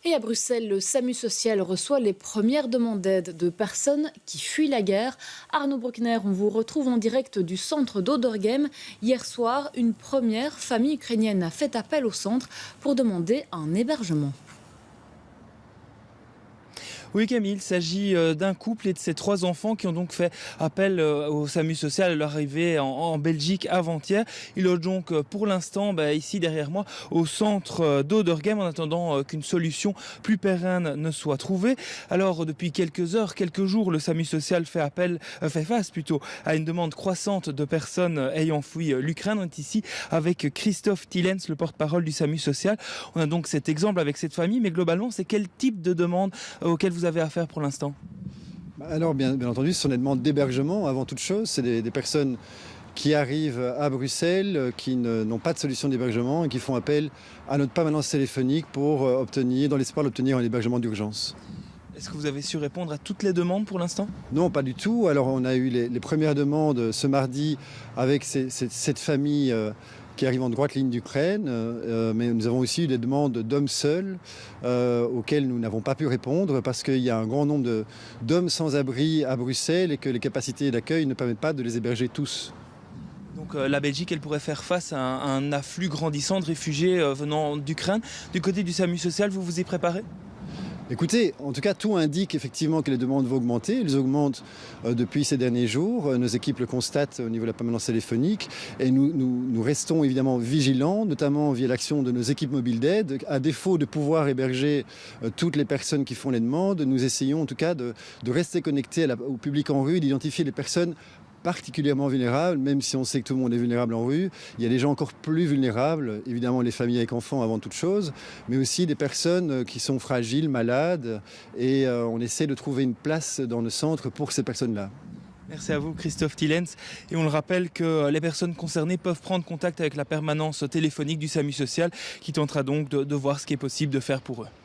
Et à Bruxelles, le SAMU social reçoit les premières demandes d'aide de personnes qui fuient la guerre. Arnaud Bruckner, on vous retrouve en direct du centre d'Odergem. Hier soir, une première famille ukrainienne a fait appel au centre pour demander un hébergement. Oui Camille, il s'agit d'un couple et de ses 3 enfants qui ont donc fait appel au SAMU social à leur arrivée en Belgique avant-hier. Ils logent donc pour l'instant ici derrière moi au centre d'Odergem en attendant qu'une solution plus pérenne ne soit trouvée. Alors depuis quelques heures, quelques jours, le SAMU social fait face à une demande croissante de personnes ayant fui l'Ukraine. On est ici avec Christophe Tillens, le porte-parole du SAMU social. On a donc cet exemple avec cette famille, mais globalement c'est quel type de demande auquel vous avez affaire pour l'instant? Alors bien entendu, ce sont des demandes d'hébergement avant toute chose. C'est des personnes qui arrivent à Bruxelles, qui n'ont pas de solution d'hébergement et qui font appel à notre permanence téléphonique pour dans l'espoir d'obtenir un hébergement d'urgence. Est-ce que vous avez su répondre à toutes les demandes pour l'instant? Non, pas du tout. Alors on a eu les premières demandes ce mardi avec cette famille qui arrive en droite ligne d'Ukraine, mais nous avons aussi eu des demandes d'hommes seuls auxquelles nous n'avons pas pu répondre parce qu'il y a un grand nombre d'hommes sans abri à Bruxelles et que les capacités d'accueil ne permettent pas de les héberger tous. Donc la Belgique, elle pourrait faire face à un afflux grandissant de réfugiés venant d'Ukraine. Du côté du SAMU social, vous vous y préparez? Écoutez, en tout cas, tout indique effectivement que les demandes vont augmenter. Elles augmentent depuis ces derniers jours. Nos équipes le constatent au niveau de la permanence téléphonique. Et nous restons évidemment vigilants, notamment via l'action de nos équipes mobiles d'aide. À défaut de pouvoir héberger toutes les personnes qui font les demandes, nous essayons en tout cas de rester connectés au public en rue, d'identifier les personnes particulièrement vulnérables, même si on sait que tout le monde est vulnérable en rue. Il y a des gens encore plus vulnérables, évidemment les familles avec enfants avant toute chose, mais aussi des personnes qui sont fragiles, malades, et on essaie de trouver une place dans le centre pour ces personnes-là. Merci à vous Christophe Tillens. Et on le rappelle que les personnes concernées peuvent prendre contact avec la permanence téléphonique du SAMU social qui tentera donc de voir ce qui est possible de faire pour eux.